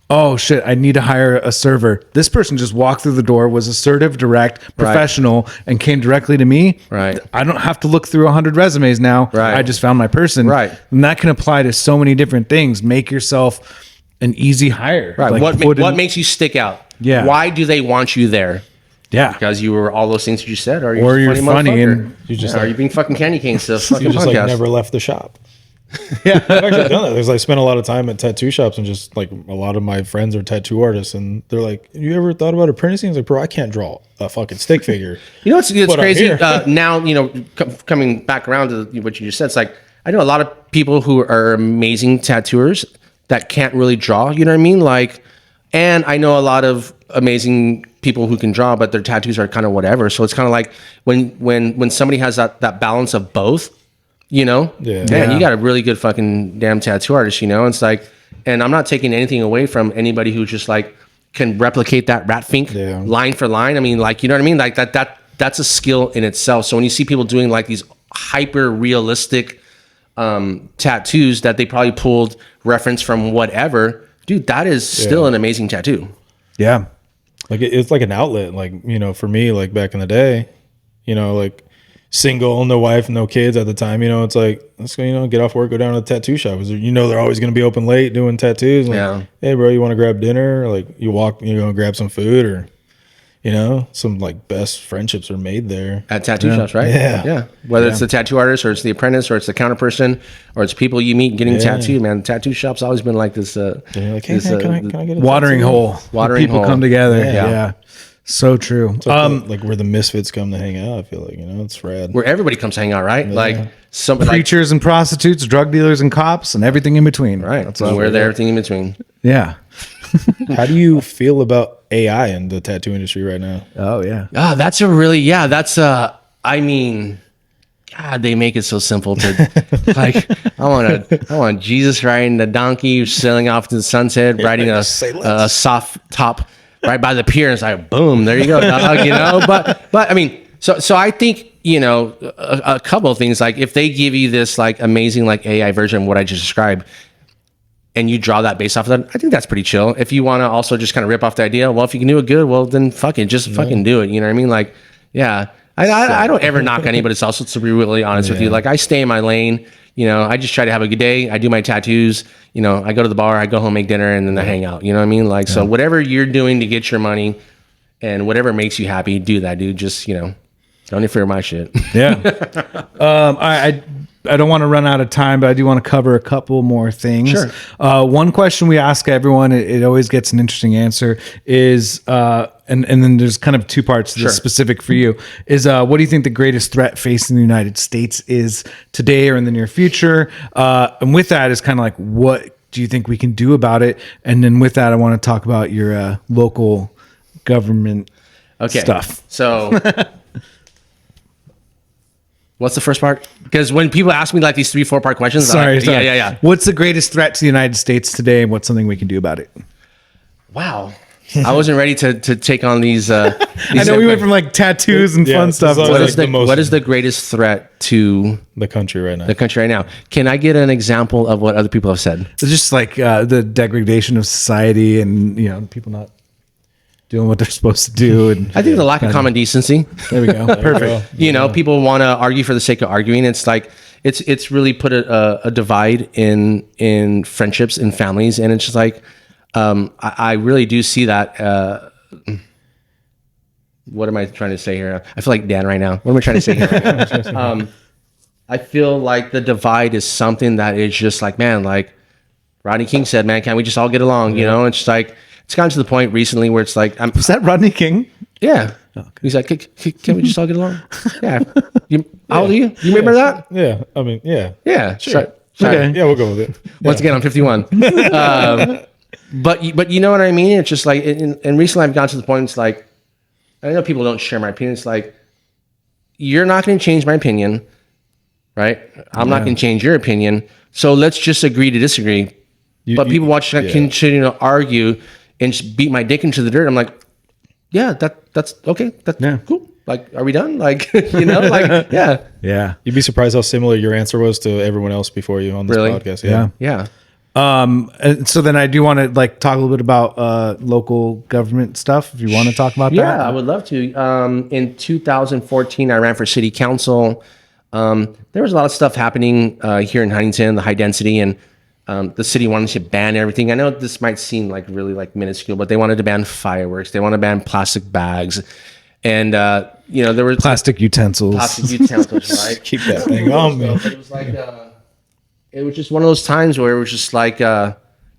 oh shit, I need to hire a server. This person just walked through the door, was assertive, direct, professional, and came directly to me. Right. I don't have to look through 100 resumes now. Right. I just found my person. Right. And that can apply to so many different things. Make yourself an easy hire. Right. Like what makes you stick out? Yeah. Why do they want you there? Yeah. Because you were all those things that you said, or you're funny and you just are you being fucking candy cane stuff? You just like never left the shop. Yeah, I've actually done that. There's like spent a lot of time at tattoo shops, and just like a lot of my friends are tattoo artists, and they're like, "You ever thought about apprenticing?" I was like, "Bro, I can't draw a fucking stick figure." It's crazy. Now coming back around to what you just said, it's like I know a lot of people who are amazing tattooers that can't really draw. You know what I mean? Like, and I know a lot of amazing people who can draw, but their tattoos are kind of whatever. So it's kind of like when somebody has that balance of both. You got a really good fucking damn tattoo artist, It's like, and I'm not taking anything away from anybody who just like can replicate that rat fink line for line. I mean, like, you know what I mean? Like that's a skill in itself. So when you see people doing like these hyper realistic tattoos that they probably pulled reference from whatever, dude, that is still an amazing tattoo. Yeah. Like it's like an outlet. Like, for me, like back in the day, like, single, no wife, no kids at the time, it's like, let's go, get off work, go down to the tattoo shop. They're always going to be open late doing tattoos. Like, hey bro, you want to grab dinner? Like you walk, grab some food, or some like best friendships are made there at tattoo shops, right? Yeah. Whether it's the tattoo artist, or it's the apprentice, or it's the counter person, or it's people you meet getting tattooed, man. The tattoo shop's always been like this like, hey, can I get a watering hole. People come together. Yeah. So true. It's like where the misfits come to hang out. I feel like it's rad. Where everybody comes to hang out, right? Yeah. Like some preachers and prostitutes, drug dealers and cops, and everything in between. Right. That's where everything in between. Yeah. How do you feel about AI in the tattoo industry right now? Oh yeah. That's a really I mean, God, they make it so simple to like. I want Jesus riding the donkey, sailing off to the sunset, riding a soft top. Right by the pier, and it's like, boom, there you go, dog, But I mean, so I think, a couple of things, like if they give you this like amazing like AI version of what I just described, and you draw that based off of that, I think that's pretty chill. If you want to also just kind of rip off the idea, well, if you can do it good, well, then fucking do it. You know what I mean? Like, yeah, I don't ever knock anybody else, to be really honest with you. Like, I stay in my lane. I just try to have a good day. I do my tattoos. I go to the bar, I go home, make dinner, and then I hang out. You know what I mean? Like, so whatever you're doing to get your money and whatever makes you happy, do that, dude. Just, don't interfere with my shit. Yeah. I don't want to run out of time, but I do want to cover a couple more things. Sure. One question we ask everyone, it always gets an interesting answer, is, and then there's kind of two parts to this specific for you, is what do you think the greatest threat facing the United States is today or in the near future? And with that is kind of like, what do you think we can do about it? And then with that, I want to talk about your local government stuff. So... What's the first part? Because when people ask me like these 3-4 part questions, sorry. Yeah. What's the greatest threat to the United States today, and what's something we can do about it? Wow, I wasn't ready to take on these. I know we went from like tattoos and Yeah, fun it's stuff. like- to, What is the greatest threat to The country right now. the country right now? Can I get an example of what other people have said? It's just like the degradation of society, and people not doing what they're supposed to do. And I think the lack of common decency. there we go. Perfect. People want to argue for the sake of arguing. It's like it's really put a divide in friendships and families, and it's just like I really do see that. What am I trying to say here? I feel like Dan right now. What am I trying to say here? Right now? I feel like the divide is something that is just like, man, like Rodney King said, man, can't we just all get along? It's just like it's gotten to the point recently where it's like, Was that Rodney King? yeah. He's like, can we just all get along? Yeah. How old are you? You remember that? Yeah, I mean, yeah. Yeah. Sure. Sorry. Okay. Yeah, we'll go with it. Once again, I'm 51. But you know what I mean? It's just like, and recently I've gotten to the point, it's like, I know people don't share my opinion. It's like, you're not going to change my opinion, right? I'm not going to change your opinion. So let's just agree to disagree. But people continue to argue and just beat my dick into the dirt. I'm like, yeah, that's okay. That's cool. Like, are we done? Like, yeah. Yeah. You'd be surprised how similar your answer was to everyone else before you on this Really? podcast. Yeah. Yeah. And so then I do want to talk a little bit about local government stuff. If you want to talk about that. Yeah, I would love to. In 2014, I ran for city council. There was a lot of stuff happening here in Huntington, the high density, and the city wanted to ban everything. I know this might seem like really like minuscule, but they wanted to ban fireworks. They wanted to ban plastic bags, and there was Plastic utensils. plastic utensils, right? Keep that thing on me. It was like it was just one of those times where it was just like the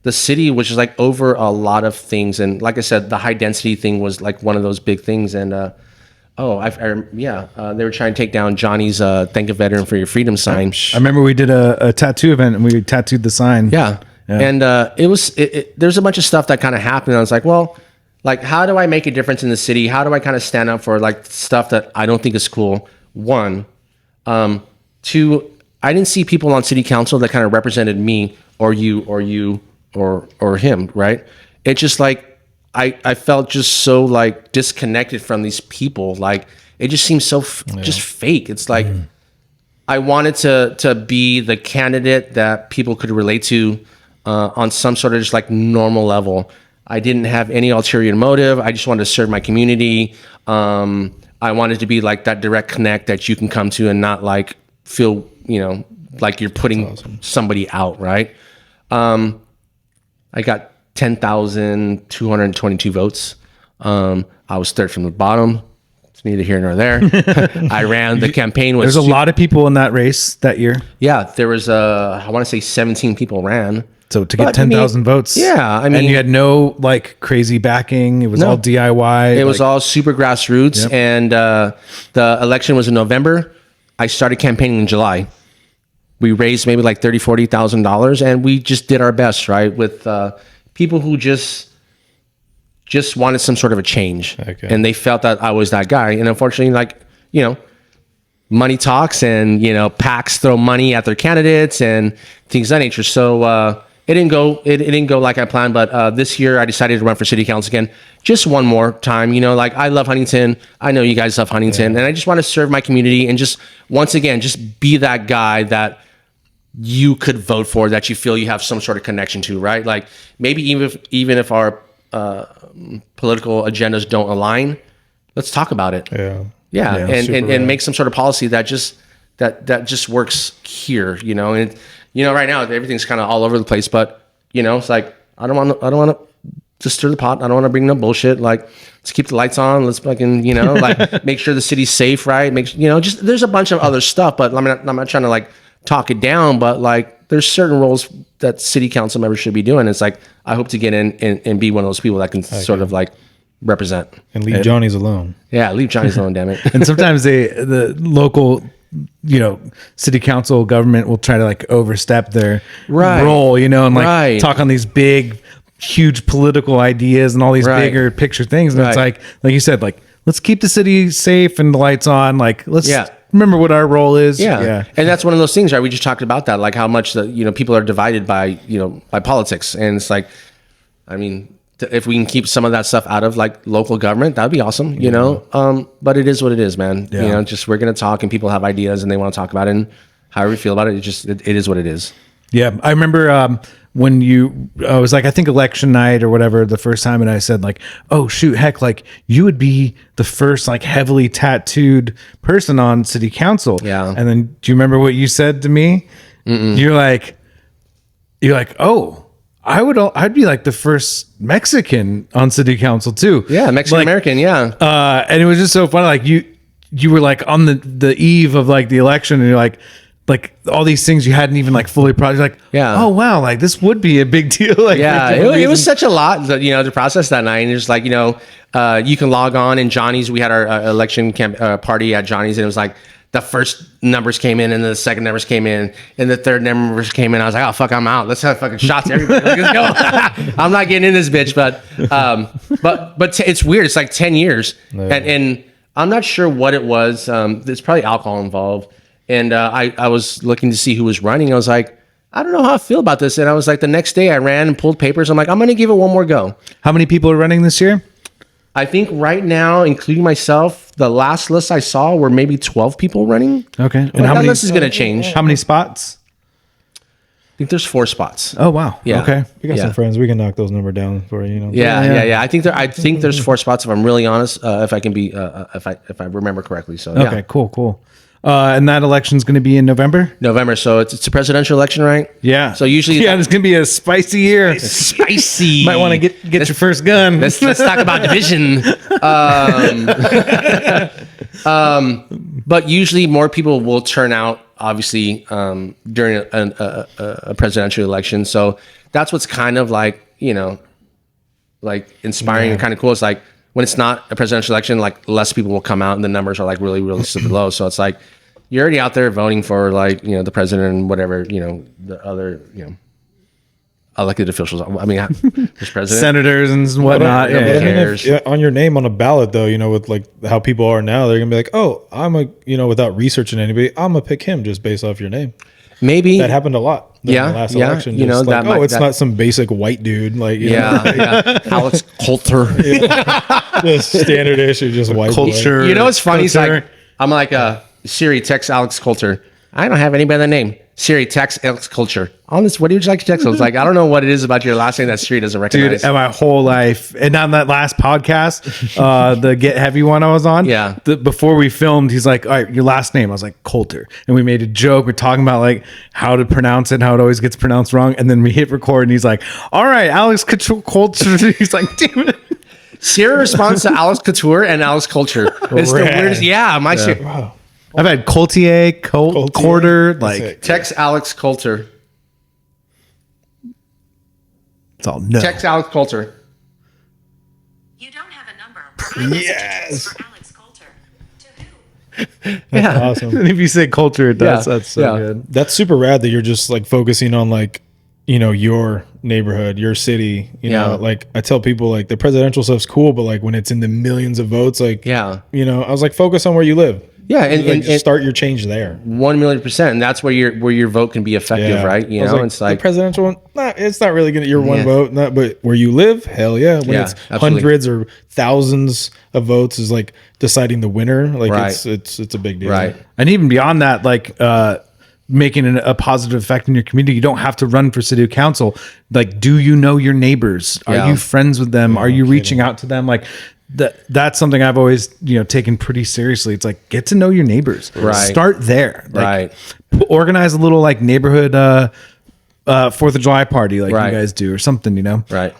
city was just like over a lot of things, and like I said, the high density thing was like one of those big things. And they were trying to take down Johnny's "Thank a Veteran for Your Freedom" sign. I remember we did a tattoo event and we tattooed the sign. Yeah. And there's a bunch of stuff that kind of happened. I was like, well, like, how do I make a difference in the city? How do I kind of stand up for like stuff that I don't think is cool? One, two, I didn't see people on city council that kind of represented me or you or him, right? It's just like I felt just so like disconnected from these people. Like it just seems so just fake. It's like I wanted to be the candidate that people could relate to on some sort of just like normal level. I didn't have any ulterior motive. I just wanted to serve my community. I wanted to be like that direct connect that you can come to and not like feel, like you're putting somebody out, right? I got 10,222 votes. I was third from the bottom. It's neither here nor there. I ran the campaign. There's a lot of people in that race that year. Yeah, there was I want to say 17 people ran. So to get 10,000 votes. Yeah, I mean, and you had no like crazy backing. It was all DIY. It was all super grassroots. Yep. And the election was in November. I started campaigning in July. We raised maybe like $30,000-$40,000, and we just did our best, right, with people who just wanted some sort of a change, and they felt that I was that guy. And unfortunately, like money talks, and PACs throw money at their candidates and things of that nature. So it didn't go. It didn't go like I planned. But this year, I decided to run for city council again, just one more time. Like I love Huntington. I know you guys love Huntington, and I just want to serve my community and just once again just be that guy that you could vote for, that you feel you have some sort of connection to, right? Like maybe even if our political agendas don't align, let's talk about it. And make some sort of policy that just works here, and right now everything's kind of all over the place, but it's like I don't want to stir the pot. I don't want to bring no bullshit. Like let's keep the lights on. Let's fucking like make sure the city's safe, right? Just there's a bunch of other stuff, but I'm not trying to like talk it down, but like there's certain roles that city council members should be doing. It's like I hope to get in and be one of those people that can sort of like represent and leave Johnny's alone. Yeah, leave Johnny's alone, damn it. And sometimes the local city council government will try to like overstep their role, and like talk on these big huge political ideas and all these bigger picture things, and it's like you said, like let's keep the city safe and the lights on, like let's remember what our role is. And that's one of those things, right? We just talked about that, like how much people are divided by by politics, and it's like, I mean, if we can keep some of that stuff out of like local government, that'd be awesome, you know? But it is what it is, man. You know, just we're going to talk and people have ideas and they want to talk about it, and however you feel about it, it is what it is. Yeah. I remember when I was like, I think election night or whatever, the first time, and I said like, oh shoot, heck, like you would be the first like heavily tattooed person on city council. Yeah. And then do you remember what you said to me? You're like, oh, I'd be like the first Mexican on city council too. Yeah, Mexican American, yeah. And it was just so funny. Like you were like on the eve of like the election, and you're like all these things you hadn't even like fully processed. Like, Yeah. oh wow, like this would be a big deal. Like, Yeah, for different it was reasons. such a lot, you know, to process that night. And it's like, you know, you can log on, and Johnny's, we had our election party at Johnny's, and it was like the first numbers came in, and the second numbers came in, and the third numbers came in. I was like, oh fuck, I'm out. Let's have fucking shots, everybody. Like, let's go. I'm not getting in this bitch. But it's weird. It's like 10 years, and I'm not sure what it was. There's probably alcohol involved. And I was looking to see who was running. I was like, I don't know how I feel about this. And I was like, the next day I ran and pulled papers. I'm like, I'm going to give it one more go. How many people are running this year? I think right now, including myself, the last list I saw were maybe 12 people running. Okay. And But how that many list is going to change. How many spots? I think there's 4 spots. Oh wow. Yeah. Okay. We got some friends. We can knock those number down for you. You know. Yeah. I think there's 4 spots, if I'm really honest, if I can be, if I remember correctly. So yeah. Okay. Cool. And that election's going to be in November. November. So it's a presidential election, right? Yeah. So usually it's going to be a spicy year. spicy. Might want to get your first gun. Let's talk about division. But usually more people will turn out, obviously, during a presidential election. So that's what's kind of like, you know, like inspiring and kind of cool. It's like when it's not a presidential election, like less people will come out, and the numbers are like really, really super low. So it's like you're already out there voting for like, you know, the president and whatever, you know, the other, you know, elected officials. I mean, there's president, Senators and whatnot. But I mean, Yeah. cares. If, on your name on a ballot, though, you know, with like how people are now, they're gonna be like, oh, without researching anybody, I'm gonna pick him just based off your name. maybe. That happened a lot. In Yeah, the last yeah, election. you know, Just like, that might- it's that- not some basic white dude. Like, you know, Yeah. Alex Coulter. just standard issue, just white boy. Culture. You know what's funny? It's Culture. like I'm like Siri, text Alex Coulter. I don't have any better name. Siri, text Alex Coulter. On this, what do you like to text? I was like, I don't know what it is about your last name that Siri doesn't recognize. Dude, and my whole life, and on that last podcast, the Get Heavy one I was on, Yeah. Before we filmed, he's like, "All right, your last name." I was like, "Coulter," and we made a joke. We're talking about like how to pronounce it, how it always gets pronounced wrong, and then we hit record, and he's like, "All right, Alex Coulter." He's like, "Damn it." Siri responds to Alex Couture and Alex Culture. It's the Rad. weirdest. Yeah, my Siri. Wow. I've had Coultier, Quarter, That's like it. Text Alex Coulter. it's all no. Text Alex Coulter. You don't have a number. Yes. For Alex Coulter. To who? Yeah. Awesome. And if you say culture, it does. Yeah, That's so yeah. good. That's super rad that you're just like focusing on like, you know, your neighborhood, your city, you Yeah. know, like I tell people like the presidential stuff's cool, but like when it's in the millions of votes, like, Yeah. you know, I was like, focus on where you live. Yeah, and, Like, and, just start your change there. 1,000,000%, and that's where your vote can be effective, right? You I was know, it's like the presidential one. It's not really gonna your one Yeah. vote, but where you live, hell yeah. When Yeah, it's absolutely. hundreds or thousands of votes is like deciding the winner. Like Right. it's a big deal. right. And even beyond that, like making a positive effect in your community, you don't have to run for city council. Like, do you know your neighbors? Are Yeah. you friends with them? Are you reaching out to them? Like that's something I've always, you know, taken pretty seriously. It's like, get to know your neighbors. Right. Start there. Like, Right. Organize a little like neighborhood 4th of July party like Right. you guys do or something, you know? Right.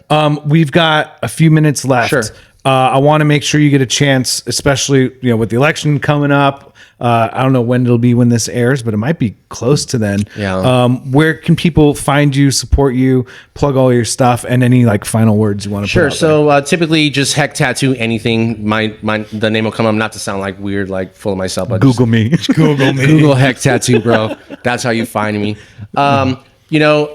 We've got a few minutes left. Sure. I want to make sure you get a chance, especially, you know, with the election coming up. I don't know when it'll be when this airs, but it might be close to then. Yeah. Where can people find you, support you, plug all your stuff, and any like final words you want to Sure. put out there? So typically, just HEK Tattoo anything. The name will come up. Not to sound like weird, like full of myself, but Google me. Google me. Google HEK Tattoo, bro. That's how you find me. You know,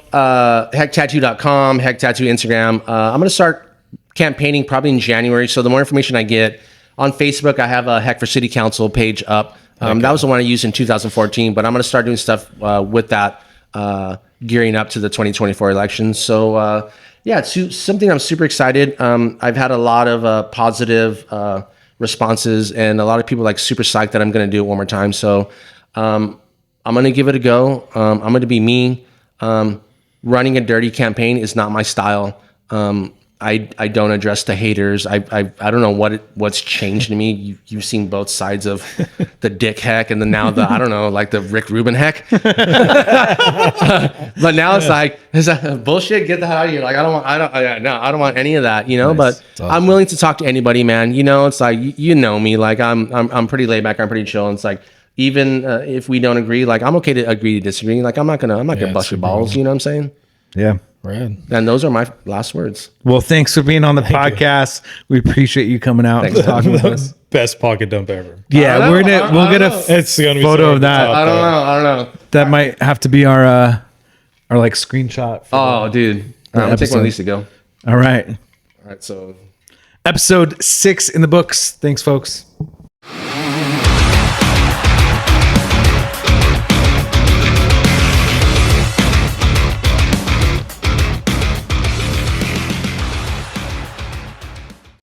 HEKTattoo.com, HEK Tattoo Instagram. I'm gonna start campaigning probably in January. So the more information I get on Facebook, I have a HEK for City Council page up. That was the one I used in 2014, but I'm gonna start doing stuff with that, gearing up to the 2024 elections. So Yeah, it's something I'm super excited. I've had a lot of positive responses, and a lot of people like super psyched that I'm going to do it one more time. So I'm going to give it a go. I'm going to be me. Running a dirty campaign is not my style. I don't address the haters. I don't know what's changed in me. You've seen both sides of the dick heck, and then now the I don't know, like the Rick Rubin heck. But now it's like bullshit. Get the hell out of here. Like I don't want any of that. You know. Nice. But I'm willing to talk to anybody, man. You know, it's like you know me. Like I'm pretty laid back. I'm pretty chill. And it's like even if we don't agree, like I'm okay to agree to disagree. Like I'm not gonna bust your balls. You know what I'm saying? Yeah. Rad. And those are my last words. Well, thanks for being on the podcast. We appreciate you coming out and talking with us. Best pocket dump ever. Yeah, we'll get a It's gonna be photo so of that. top, I don't know. That might have to be our like screenshot. Oh, dude. I'm gonna take one of these to go. All right. All right, so Episode 6 in the books. Thanks, folks.